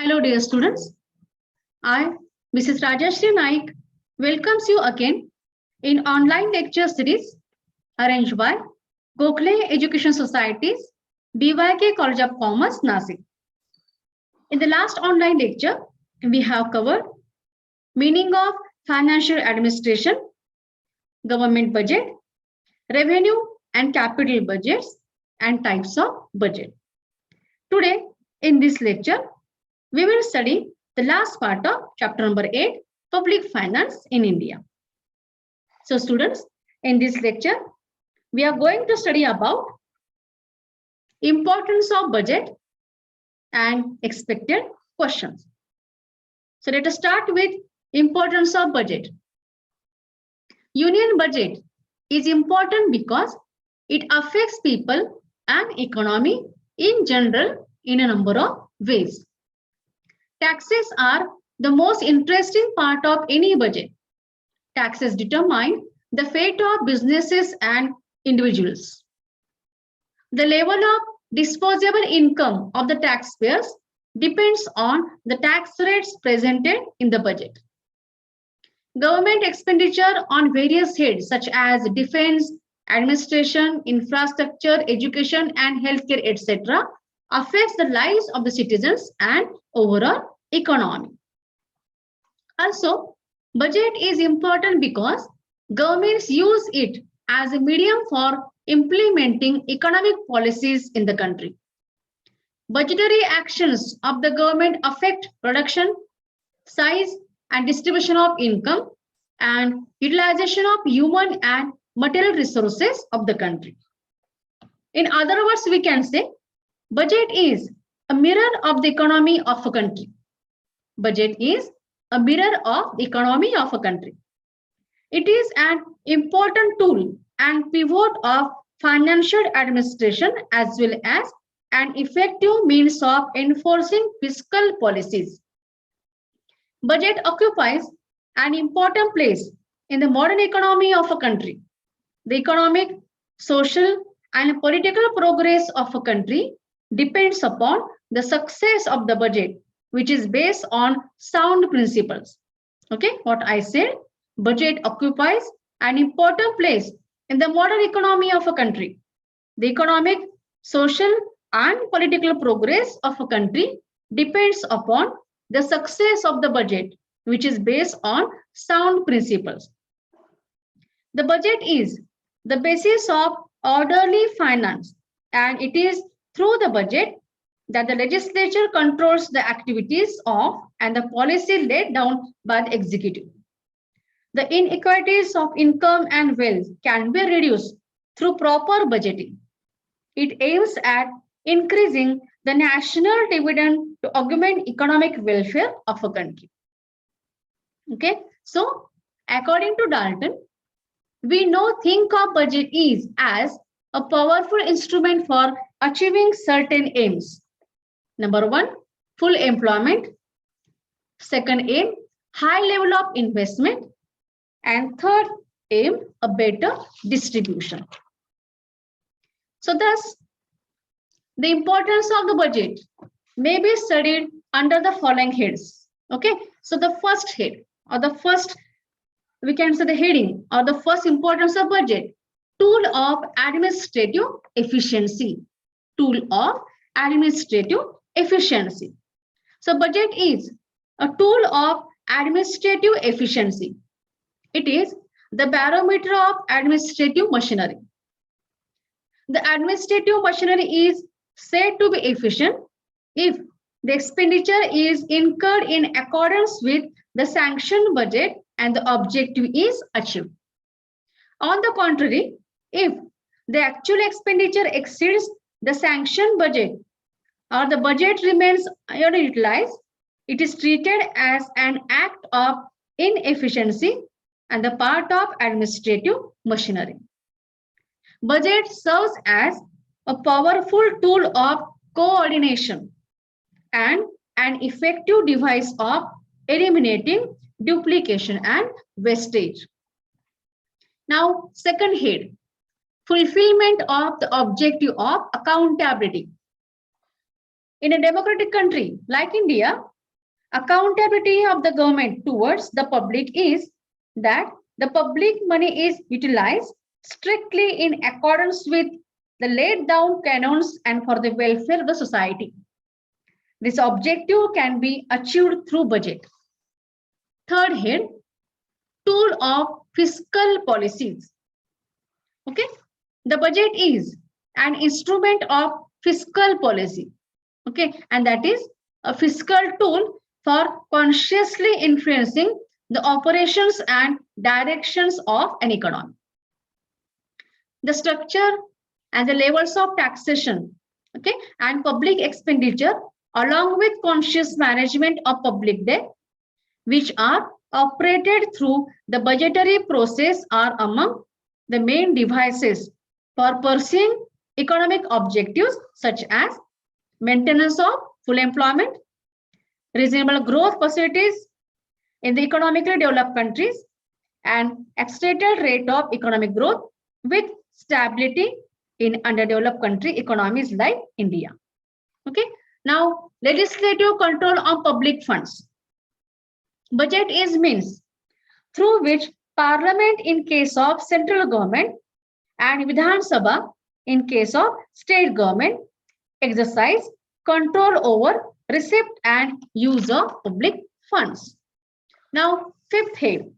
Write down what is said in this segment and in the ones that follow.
Hello, dear students. I, Mrs. Rajashri Naik, welcomes you again in online lecture series arranged by Gokhale Education Society's BYK College of Commerce, Nasik. In the last online lecture, we have covered meaning of financial administration, government budget, revenue and capital budgets, and types of budget. Today, in this lecture, we will study the last part of chapter number 8, Public Finance in India. So students, in this lecture, we are going to study about importance of budget and expected questions. So let us start with importance of budget. Union budget is important because it affects people and economy in general in a number of ways. Taxes are the most interesting part of any budget. Taxes determine the fate of businesses and individuals. The level of disposable income of the taxpayers depends on the tax rates presented in the budget. Government expenditure on various heads such as defense, administration, infrastructure, education, and healthcare, etc., affects the lives of the citizens and overall economy. Also, budget is important because governments use it as a medium for implementing economic policies in the country. Budgetary actions of the government affect production, size, and distribution of income and utilization of human and material resources of the country. In other words, we can say budget is a mirror of the economy of a country. Budget is a mirror of the economy of a country. It is an important tool and pivot of financial administration as well as an effective means of enforcing fiscal policies. Budget occupies an important place in the modern economy of a country. The economic, social, and political progress of a country depends upon the success of the budget, which is based on sound principles. Okay, what I said, budget occupies an important place in the modern economy of a country. The economic, social, and political progress of a country depends upon the success of the budget, which is based on sound principles. The budget is the basis of orderly finance, and it is through the budget that the legislature controls the activities of and the policy laid down by the executive. The inequalities of income and wealth can be reduced through proper budgeting. It aims at increasing the national dividend to augment economic welfare of a country. Okay, so according to Dalton, we think of budget is as a powerful instrument for achieving certain aims. Number one, full employment. Second aim, high level of investment. And third aim, a better distribution. So thus, the importance of the budget may be studied under the following heads. Okay, so the first head or the first, we can say the heading or the first importance of budget, tool of administrative efficiency. Tool of administrative efficiency. So budget is a tool of administrative efficiency. It is the barometer of administrative machinery. The administrative machinery is said to be efficient if the expenditure is incurred in accordance with the sanctioned budget and the objective is achieved. On the contrary, if the actual expenditure exceeds the sanctioned budget or the budget remains underutilized, it is treated as an act of inefficiency and the part of administrative machinery. Budget serves as a powerful tool of coordination and an effective device of eliminating duplication and wastage. Now, second head, fulfillment of the objective of accountability. In a democratic country like India, accountability of the government towards the public is that the public money is utilized strictly in accordance with the laid down canons and for the welfare of the society. This objective can be achieved through budget. Third head, tool of fiscal policies. Okay, the budget is an instrument of fiscal policy. Okay, and that is a fiscal tool for consciously influencing the operations and directions of an economy. The structure and the levels of taxation, okay, and public expenditure, along with conscious management of public debt, which are operated through the budgetary process, are among the main devices for pursuing economic objectives such as maintenance of full employment, reasonable growth facilities in the economically developed countries, and accelerated rate of economic growth with stability in underdeveloped country economies like India. Okay. Now, legislative control on public funds. Budget is means through which Parliament in case of central government and Vidhan Sabha in case of state government exercise control over receipt and use of public funds. Now, fifth head,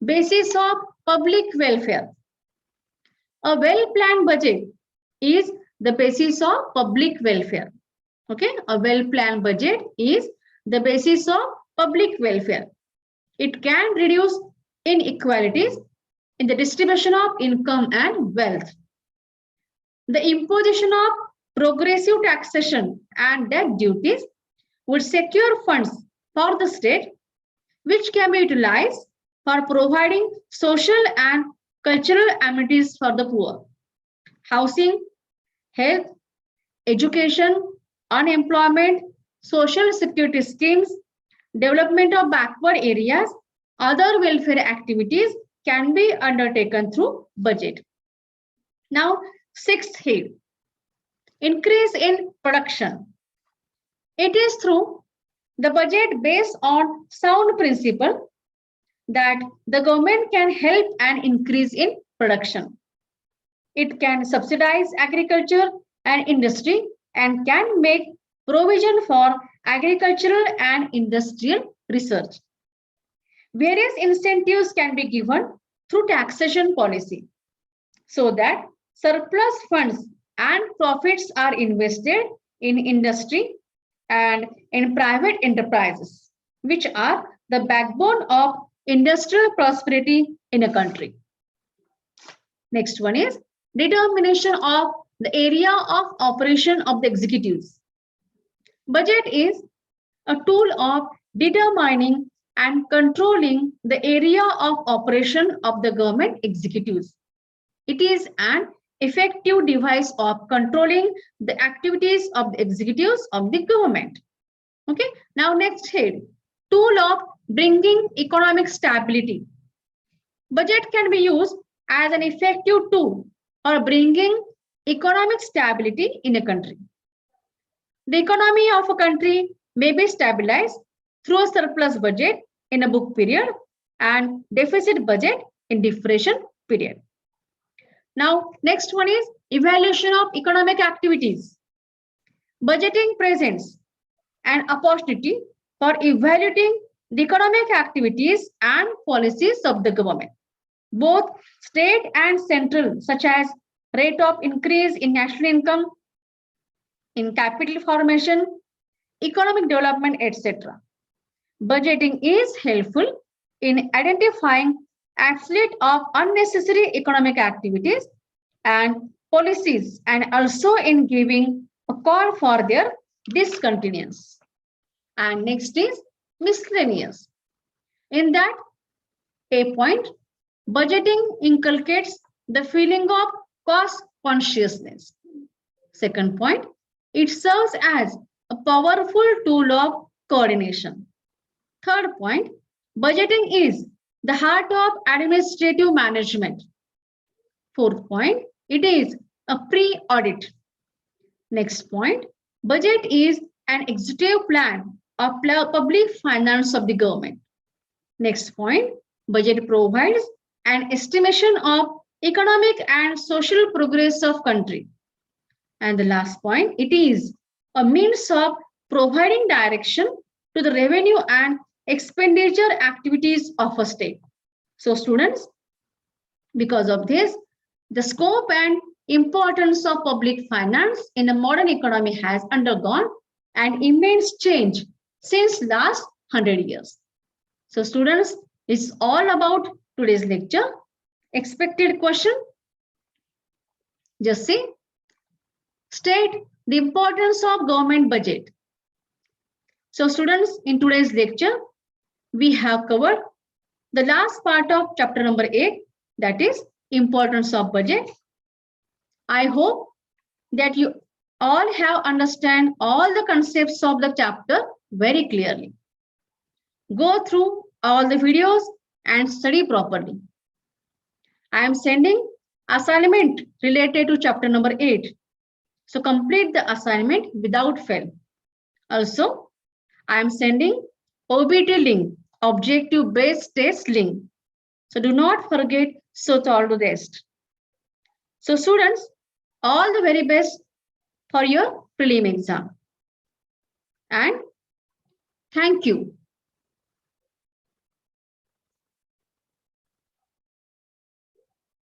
basis of public welfare. A well-planned budget is the basis of public welfare. Okay, a well-planned budget is the basis of public welfare. It can reduce inequalities in the distribution of income and wealth. The imposition of progressive taxation and debt duties would secure funds for the state, which can be utilized for providing social and cultural amenities for the poor. Housing, health, education, unemployment, social security schemes, development of backward areas, other welfare activities can be undertaken through budget. Now, sixth head, increase in production. It is through the budget based on sound principle that the government can help an increase in production. It can subsidize agriculture and industry and can make provision for agricultural and industrial research. Various incentives can be given through taxation policy so that surplus funds and profits are invested in industry and in private enterprises, which are the backbone of industrial prosperity in a country. Next one is determination of the area of operation of the executives. Budget is a tool of determining and controlling the area of operation of the government executives. It is an effective device of controlling the activities of the executives of the government. Okay, now next head, tool of bringing economic stability. Budget can be used as an effective tool for bringing economic stability in a country. The economy of a country may be stabilized through a surplus budget in a book period and deficit budget in deflation period. Now, next one is evaluation of economic activities. Budgeting presents an opportunity for evaluating the economic activities and policies of the government, both state and central, such as rate of increase in national income, in capital formation, economic development, etc. Budgeting is helpful in identifying absolute of unnecessary economic activities and policies, and also in giving a call for their discontinuance. And next is miscellaneous. In that, a point, budgeting inculcates the feeling of cost consciousness. Second point, it serves as a powerful tool of coordination. Third point, budgeting is the heart of administrative management. Fourth point, it is a pre-audit. Next point, budget is an executive plan of public finance of the government. Next point, budget provides an estimation of economic and social progress of country. And the last point, it is a means of providing direction to the revenue and expenditure activities of a state. So students, because of this, the scope and importance of public finance in a modern economy has undergone an immense change since last 100 years. So students, it's all about today's lecture. Expected question. Just see. State the importance of government budget. So students, in today's lecture, we have covered the last part of chapter number 8, that is importance of budget. I hope that you all have understand all the concepts of the chapter very clearly. Go through all the videos and study properly. I am sending assignment related to chapter number 8. So complete the assignment without fail. Also, I am sending OBT link, objective based test link. So do not forget so all the rest. So students, all the very best for your prelim exam. And thank you.